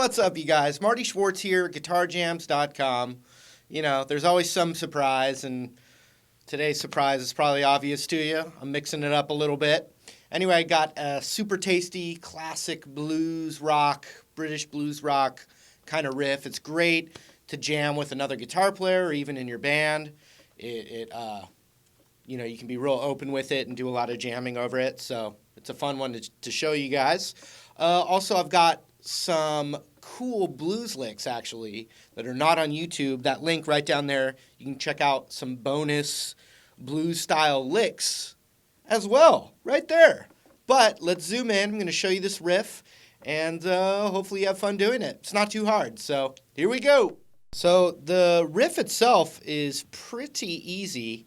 What's up, you guys? Marty Schwartz here, GuitarJams.com. You know, there's always some surprise, and today's surprise is probably obvious to you. I'm mixing it up a little bit. Anyway, I got a super tasty, classic blues rock, British blues rock kind of riff. It's great to jam with another guitar player or even in your band. You know, you can be real open with it and do a lot of jamming over it. So it's a fun one to show you guys. Also, I've got some cool blues licks, actually, that are not on YouTube. That link right down there, you can check out some bonus blues-style licks as well, right there. But let's zoom in. I'm going to show you this riff, and hopefully you have fun doing it. It's not too hard, so here we go. So the riff itself is pretty easy,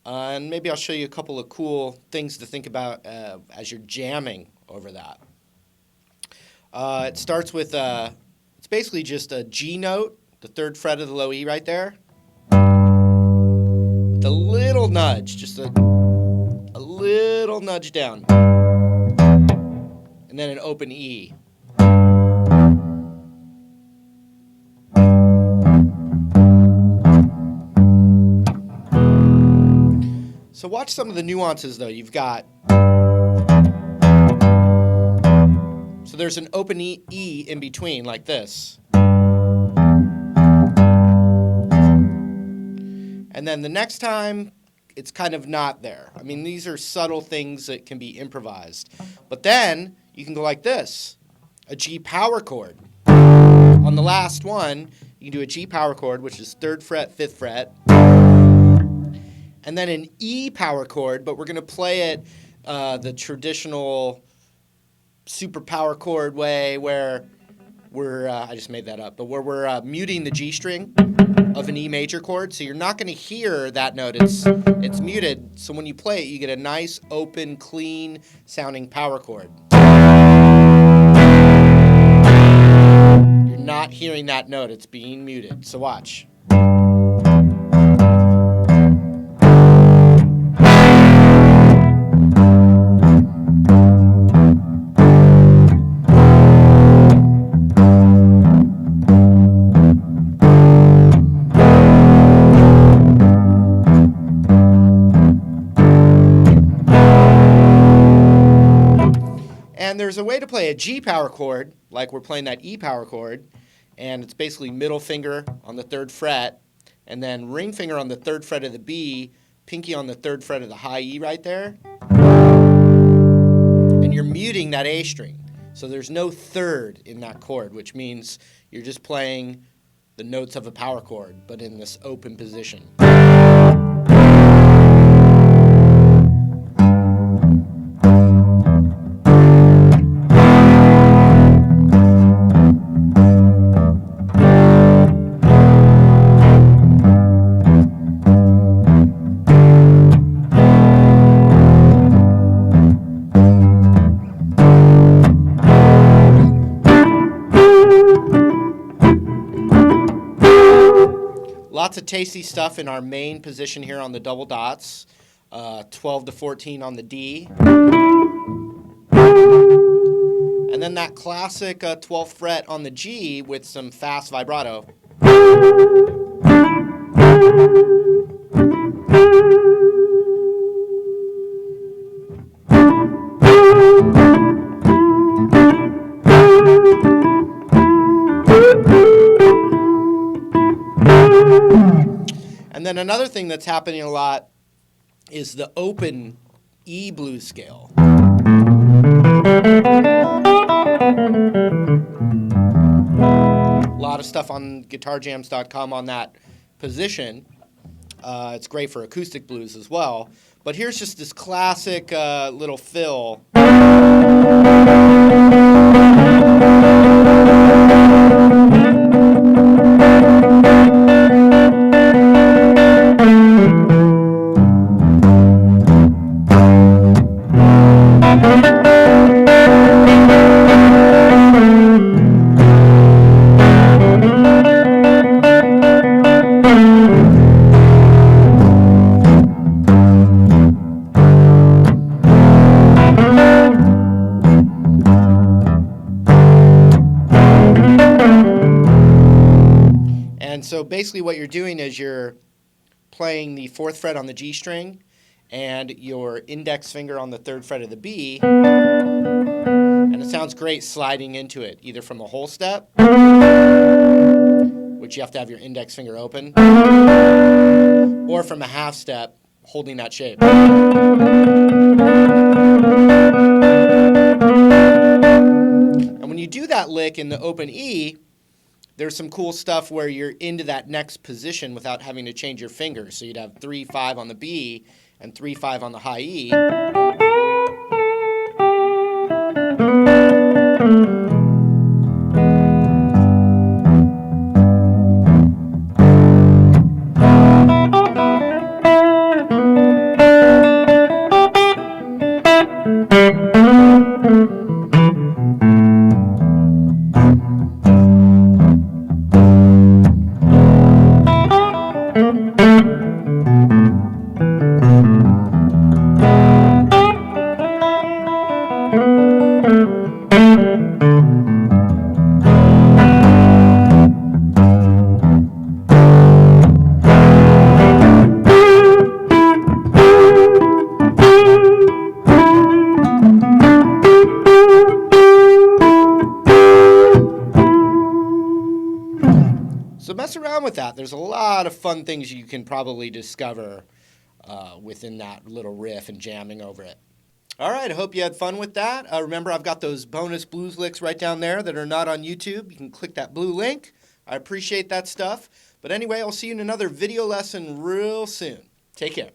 and maybe I'll show you a couple of cool things to think about as you're jamming over that. It starts with, it's basically just a G note, the 3rd fret of the low E right there, with a little nudge, just a little nudge down, and then an open E. So watch some of the nuances, though. You've got, so there's an open E in between, like this. And then the next time, it's kind of not there. I mean, these are subtle things that can be improvised. But then, you can go like this, a G power chord. On the last one, you can do a G power chord, which is 3rd fret, 5th fret. And then an E power chord, but we're going to play it the traditional super power chord way, where we're, I just made that up, but where we're muting the G string of an E major chord. So you're not going to hear that note. It's muted. So when you play it, you get a nice, open, clean sounding power chord. You're not hearing that note. It's being muted. So watch. And there's a way to play a G power chord, like we're playing that E power chord, and it's basically middle finger on the 3rd fret, and then ring finger on the 3rd fret of the B, pinky on the 3rd fret of the high E right there, and you're muting that A string. So there's no 3rd in that chord, which means you're just playing the notes of a power chord, but in this open position. Lots of tasty stuff in our main position here on the double dots, 12 to 14 on the D. And then that classic 12th fret on the G with some fast vibrato. And then another thing that's happening a lot is the open E blues scale. A lot of stuff on GuitarJams.com on that position. It's great for acoustic blues as well. But here's just this classic little fill. So basically what you're doing is you're playing the 4th fret on the G string and your index finger on the 3rd fret of the B, and it sounds great sliding into it, either from a whole step, which you have to have your index finger open, or from a half step, holding that shape. And when you do that lick in the open E, there's some cool stuff where you're into that next position without having to change your fingers. So you'd have 3-5 on the B and 3-5 on the high E. So mess around with that. There's a lot of fun things you can probably discover within that little riff and jamming over it. All right, I hope you had fun with that. Remember, I've got those bonus blues licks right down there that are not on YouTube. You can click that blue link. I appreciate that stuff. But anyway, I'll see you in another video lesson real soon. Take care.